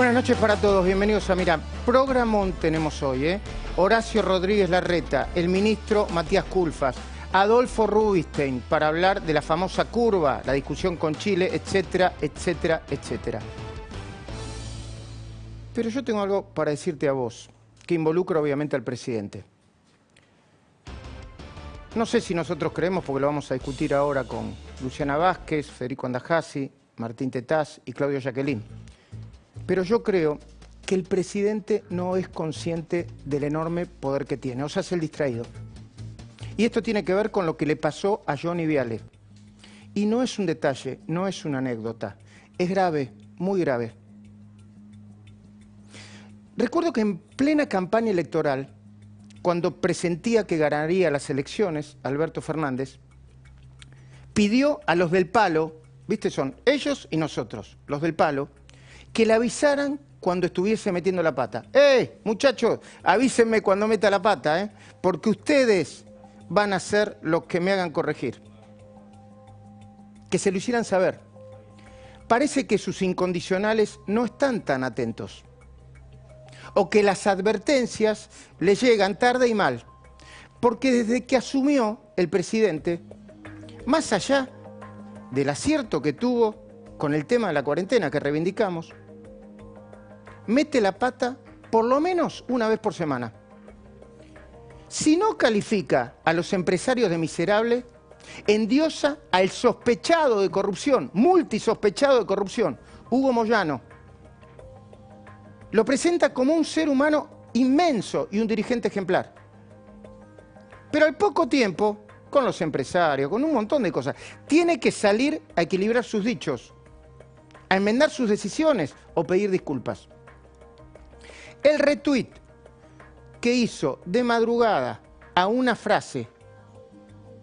Buenas noches para todos, bienvenidos a Mirá. Programón tenemos hoy, Horacio Rodríguez Larreta, el ministro Matías Culfas, Adolfo Rubinstein, para hablar de la famosa curva, la discusión con Chile, etcétera, etcétera, etcétera. Pero yo tengo algo para decirte a vos, que involucra obviamente al presidente. No sé si nosotros creemos, porque lo vamos a discutir ahora con Luciana Vázquez, Federico Andajasi, Martín Tetaz y Claudio Jacquelín. Pero yo creo que el presidente no es consciente del enorme poder que tiene, o sea, es el distraído. Y esto tiene que ver con lo que le pasó a Johnny Viale. Y no es un detalle, no es una anécdota, es grave, muy grave. Recuerdo que en plena campaña electoral, cuando presentía que ganaría las elecciones, Alberto Fernández, pidió a los del Palo, ¿viste? Son ellos y nosotros, los del Palo, que le avisaran cuando estuviese metiendo la pata. Muchachos, avísenme cuando meta la pata, porque ustedes van a ser los que me hagan corregir. Que se lo hicieran saber. Parece que sus incondicionales no están tan atentos. O que las advertencias le llegan tarde y mal. Porque desde que asumió el presidente, más allá del acierto que tuvo con el tema de la cuarentena que reivindicamos, mete la pata por lo menos una vez por semana. Si no califica a los empresarios de miserables, endiosa al sospechado de corrupción, multisospechado de corrupción, Hugo Moyano. Lo presenta como un ser humano inmenso y un dirigente ejemplar. Pero al poco tiempo, con los empresarios, con un montón de cosas, tiene que salir a equilibrar sus dichos, a enmendar sus decisiones o pedir disculpas. El retweet que hizo de madrugada a una frase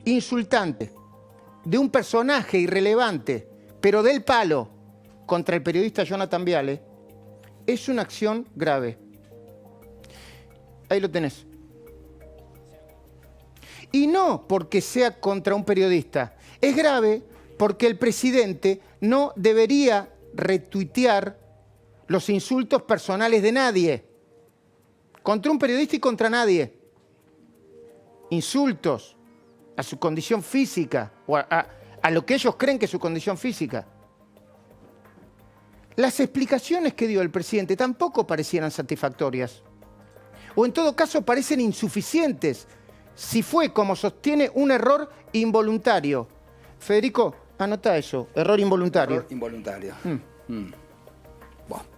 insultante de un personaje irrelevante, pero del Palo, contra el periodista Jonathan Viale, es una acción grave. Ahí lo tenés. Y no porque sea contra un periodista. Es grave porque el presidente no debería retuitear los insultos personales de nadie. Contra un periodista y contra nadie. Insultos a su condición física o a lo que ellos creen que es su condición física. Las explicaciones que dio el presidente tampoco parecieran satisfactorias. O en todo caso parecen insuficientes. Si fue, como sostiene, un error involuntario. Federico, anota eso, error involuntario. Error involuntario. Bueno.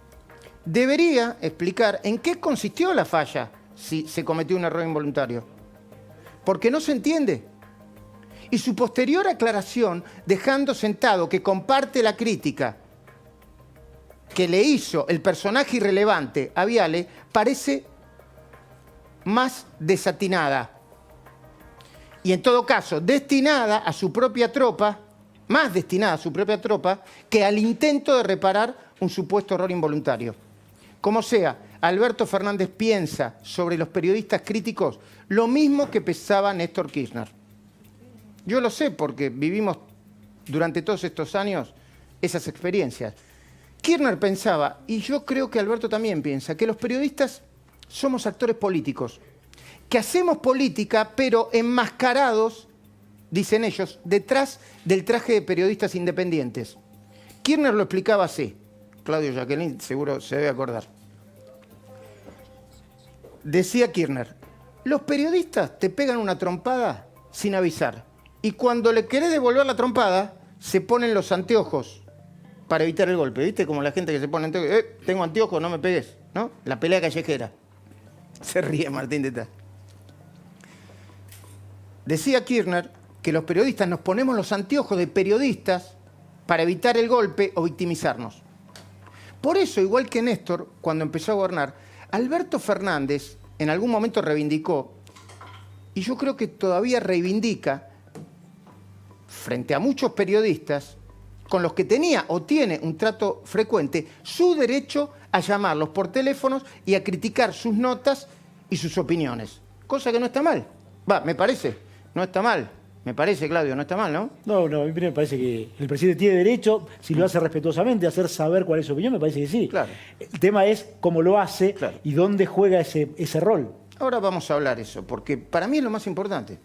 Debería explicar en qué consistió la falla si se cometió un error involuntario. Porque no se entiende. Y su posterior aclaración, dejando sentado que comparte la crítica que le hizo el personaje irrelevante a Viale, parece más desatinada. Y en todo caso, destinada a su propia tropa, más destinada a su propia tropa, que al intento de reparar un supuesto error involuntario. Como sea, Alberto Fernández piensa sobre los periodistas críticos lo mismo que pensaba Néstor Kirchner. Yo lo sé porque vivimos durante todos estos años esas experiencias. Kirchner pensaba, y yo creo que Alberto también piensa, que los periodistas somos actores políticos, que hacemos política, pero enmascarados, dicen ellos, detrás del traje de periodistas independientes. Kirchner lo explicaba así. Claudio Jacquelín seguro se debe acordar. Decía Kirchner, los periodistas te pegan una trompada sin avisar. Y cuando le querés devolver la trompada, se ponen los anteojos para evitar el golpe. ¿Viste? Como la gente que se pone anteojos. Tengo anteojos, no me pegues. ¿No? La pelea callejera. Se ríe Martín Tetaz. Decía Kirchner que los periodistas nos ponemos los anteojos de periodistas para evitar el golpe o victimizarnos. Por eso, igual que Néstor, cuando empezó a gobernar, Alberto Fernández en algún momento reivindicó, y yo creo que todavía reivindica, frente a muchos periodistas, con los que tenía o tiene un trato frecuente, su derecho a llamarlos por teléfonos y a criticar sus notas y sus opiniones. Cosa que no está mal. Me parece, no está mal. Me parece, Claudio, no está mal, ¿no? No, a mí me parece que el presidente tiene derecho, si lo hace respetuosamente, a hacer saber cuál es su opinión, me parece que sí. Claro. El tema es cómo lo hace y dónde juega ese rol. Ahora vamos a hablar eso, porque para mí es lo más importante.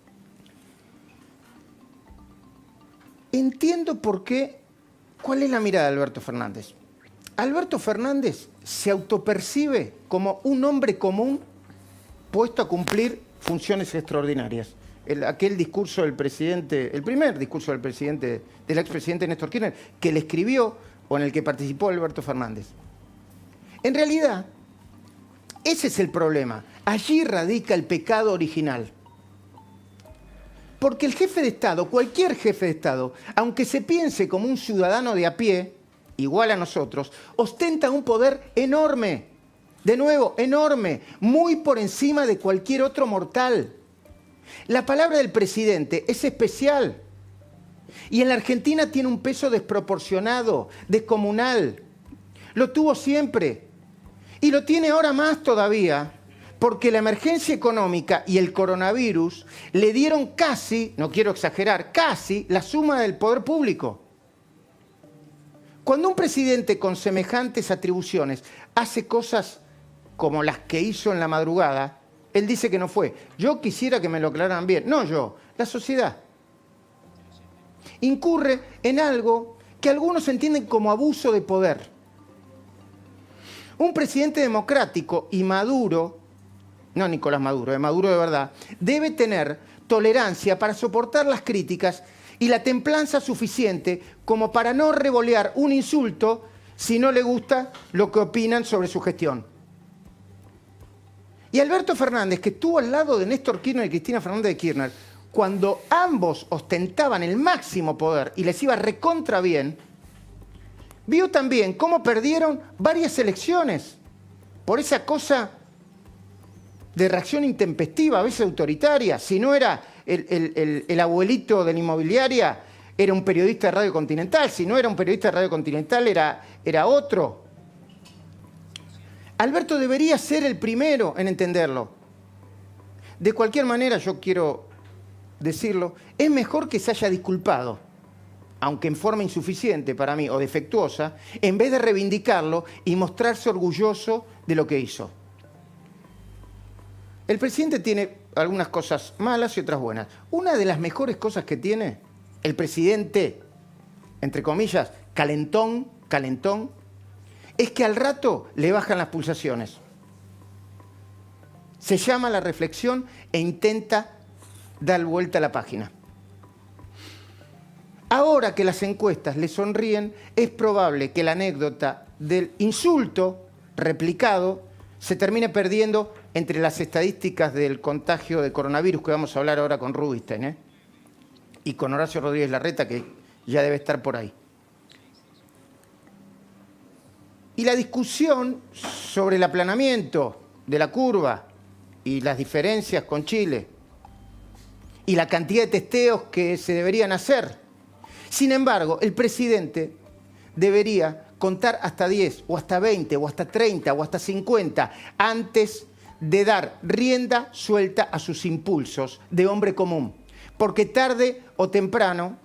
Entiendo cuál es la mirada de Alberto Fernández. Alberto Fernández se autopercibe como un hombre común puesto a cumplir funciones extraordinarias. Aquel discurso del presidente, el primer discurso del expresidente Néstor Kirchner, que le escribió o en el que participó Alberto Fernández. En realidad, ese es el problema. Allí radica el pecado original. Porque el jefe de Estado, cualquier jefe de Estado, aunque se piense como un ciudadano de a pie, igual a nosotros, ostenta un poder enorme. De nuevo, enorme, muy por encima de cualquier otro mortal. La palabra del presidente es especial. Y en la Argentina tiene un peso desproporcionado, descomunal. Lo tuvo siempre. Y lo tiene ahora más todavía, porque la emergencia económica y el coronavirus le dieron casi, no quiero exagerar, casi la suma del poder público. Cuando un presidente con semejantes atribuciones hace cosas como las que hizo en la madrugada, él dice que no fue. Yo quisiera que me lo aclararan bien. No yo, la sociedad. Incurre en algo que algunos entienden como abuso de poder. Un presidente democrático y Maduro, no Nicolás Maduro, Maduro de verdad, debe tener tolerancia para soportar las críticas y la templanza suficiente como para no revolear un insulto si no le gusta lo que opinan sobre su gestión. Y Alberto Fernández, que estuvo al lado de Néstor Kirchner y Cristina Fernández de Kirchner, cuando ambos ostentaban el máximo poder y les iba recontra bien, vio también cómo perdieron varias elecciones por esa cosa de reacción intempestiva, a veces autoritaria. Si no era el abuelito de la inmobiliaria, era un periodista de Radio Continental. Si no era un periodista de Radio Continental, era otro. Alberto debería ser el primero en entenderlo. De cualquier manera, yo quiero decirlo, es mejor que se haya disculpado, aunque en forma insuficiente para mí o defectuosa, en vez de reivindicarlo y mostrarse orgulloso de lo que hizo. El presidente tiene algunas cosas malas y otras buenas. Una de las mejores cosas que tiene el presidente, entre comillas, calentón, es que al rato le bajan las pulsaciones. Se llama a la reflexión e intenta dar vuelta a la página. Ahora que las encuestas le sonríen, es probable que la anécdota del insulto replicado se termine perdiendo entre las estadísticas del contagio de coronavirus, que vamos a hablar ahora con Rubinstein, y con Horacio Rodríguez Larreta, que ya debe estar por ahí. Y la discusión sobre el aplanamiento de la curva y las diferencias con Chile y la cantidad de testeos que se deberían hacer. Sin embargo, el presidente debería contar hasta 10 o hasta 20 o hasta 30 o hasta 50 antes de dar rienda suelta a sus impulsos de hombre común. Porque tarde o temprano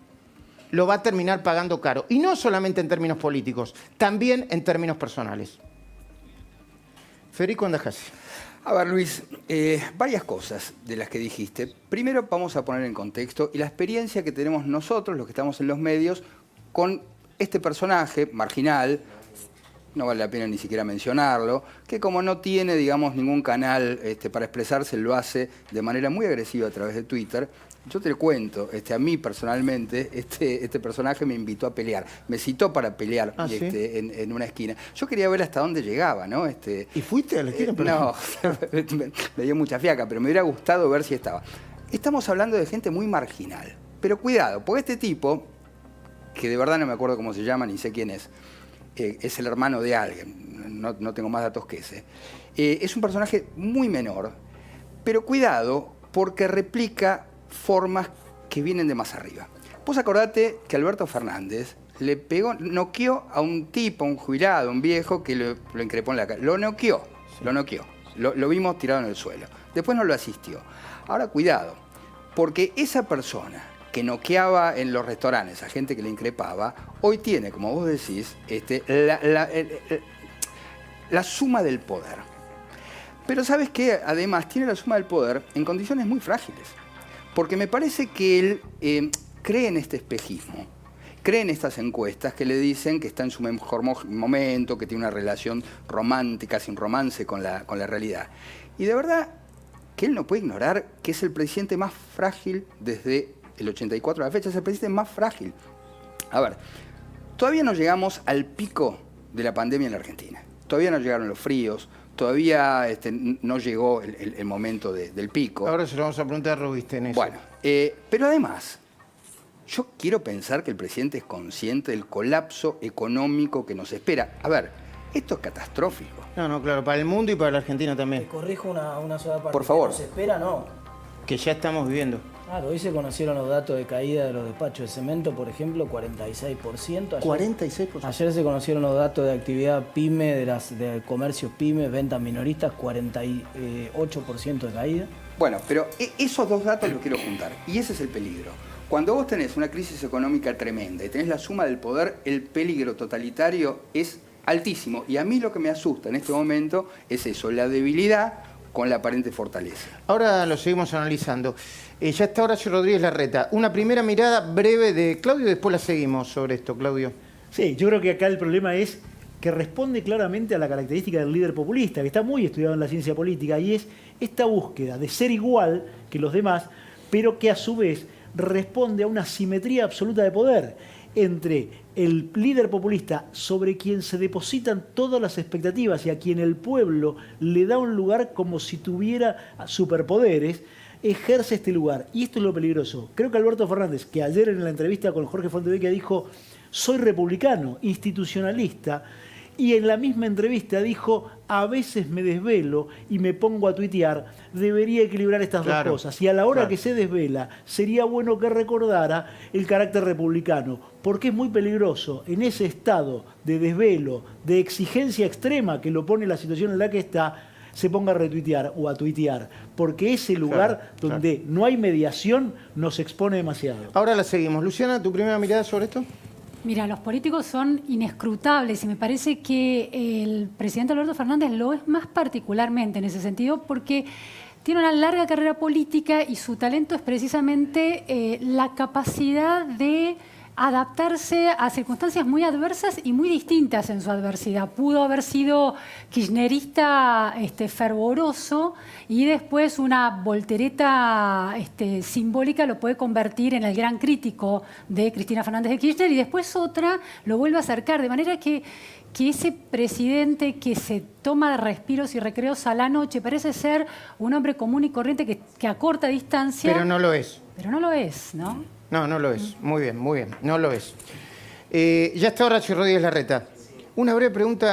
lo va a terminar pagando caro. Y no solamente en términos políticos, también en términos personales. Federico Andajasi. A ver, Luis, varias cosas de las que dijiste. Primero vamos a poner en contexto y la experiencia que tenemos nosotros, los que estamos en los medios, con este personaje marginal, no vale la pena ni siquiera mencionarlo, que como no tiene, digamos, ningún canal para expresarse, lo hace de manera muy agresiva a través de Twitter. Yo te cuento, a mí personalmente, este personaje me invitó a pelear. Me citó para pelear ¿sí? en una esquina. Yo quería ver hasta dónde llegaba, ¿no? ¿Y fuiste a la esquina? No, me dio mucha fiaca, pero me hubiera gustado ver si estaba. Estamos hablando de gente muy marginal. Pero cuidado, porque este tipo, que de verdad no me acuerdo cómo se llama, ni sé quién es el hermano de alguien, no tengo más datos que ese. Es un personaje muy menor, pero cuidado, porque replica formas que vienen de más arriba. Vos acordate que Alberto Fernández le pegó, noqueó a un tipo, un jubilado, un viejo, que lo increpó en la cara. Lo noqueó, sí. Lo vimos tirado en el suelo. Después no lo asistió. Ahora, cuidado, porque esa persona que noqueaba en los restaurantes a gente que le increpaba, hoy tiene, como vos decís, la suma del poder. Pero ¿sabes qué? Además, tiene la suma del poder en condiciones muy frágiles. Porque me parece que él cree en este espejismo. Cree en estas encuestas que le dicen que está en su mejor momento, que tiene una relación romántica, sin romance con la realidad. Y de verdad que él no puede ignorar que es el presidente más frágil desde el 84 a la fecha, es el presidente más frágil. A ver, todavía no llegamos al pico de la pandemia en la Argentina. Todavía no llegaron los fríos, todavía no llegó el momento del pico. Ahora se lo vamos a preguntar a Rubinstein eso. Bueno, pero además, yo quiero pensar que el presidente es consciente del colapso económico que nos espera. A ver, esto es catastrófico. No, claro, para el mundo y para la Argentina Te también. corrijo una sola parte. Por favor. ¿Que nos espera? No. Que ya estamos viviendo. Claro, hoy se conocieron los datos de caída de los despachos de cemento, por ejemplo, 46%. 46%. Ayer se conocieron los datos de actividad pyme, de comercios pyme, ventas minoristas, 48% de caída. Bueno, pero esos dos datos los quiero juntar. Y ese es el peligro. Cuando vos tenés una crisis económica tremenda y tenés la suma del poder, el peligro totalitario es altísimo. Y a mí lo que me asusta en este momento es eso, la debilidad con la aparente fortaleza. Ahora lo seguimos analizando. Ya está Horacio Rodríguez Larreta. Una primera mirada breve de Claudio y después la seguimos sobre esto, Claudio. Sí, yo creo que acá el problema es que responde claramente a la característica del líder populista, que está muy estudiado en la ciencia política, y es esta búsqueda de ser igual que los demás, pero que a su vez responde a una simetría absoluta de poder entre el líder populista sobre quien se depositan todas las expectativas y a quien el pueblo le da un lugar como si tuviera superpoderes, ejerce este lugar. Y esto es lo peligroso. Creo que Alberto Fernández, que ayer en la entrevista con Jorge Fontevecchia dijo, soy republicano, institucionalista, y en la misma entrevista dijo, a veces me desvelo y me pongo a tuitear, debería equilibrar estas dos cosas. Y a la hora que se desvela, sería bueno que recordara el carácter republicano, porque es muy peligroso en ese estado de desvelo, de exigencia extrema que lo pone la situación en la que está, se ponga a retuitear o a tuitear, porque ese lugar donde no hay mediación nos expone demasiado. Ahora la seguimos. Luciana, ¿tu primera mirada sobre esto? Mira, los políticos son inescrutables y me parece que el presidente Alberto Fernández lo es más particularmente en ese sentido porque tiene una larga carrera política y su talento es precisamente la capacidad de adaptarse a circunstancias muy adversas y muy distintas en su adversidad. Pudo haber sido kirchnerista fervoroso y después una voltereta simbólica lo puede convertir en el gran crítico de Cristina Fernández de Kirchner y después otra lo vuelve a acercar, de manera que ese presidente que se toma respiros y recreos a la noche parece ser un hombre común y corriente que a corta distancia... Pero no lo es. Pero no lo es, ¿no? No lo es. Muy bien, no lo es. Ya está Horacio Rodríguez Larreta. Una breve pregunta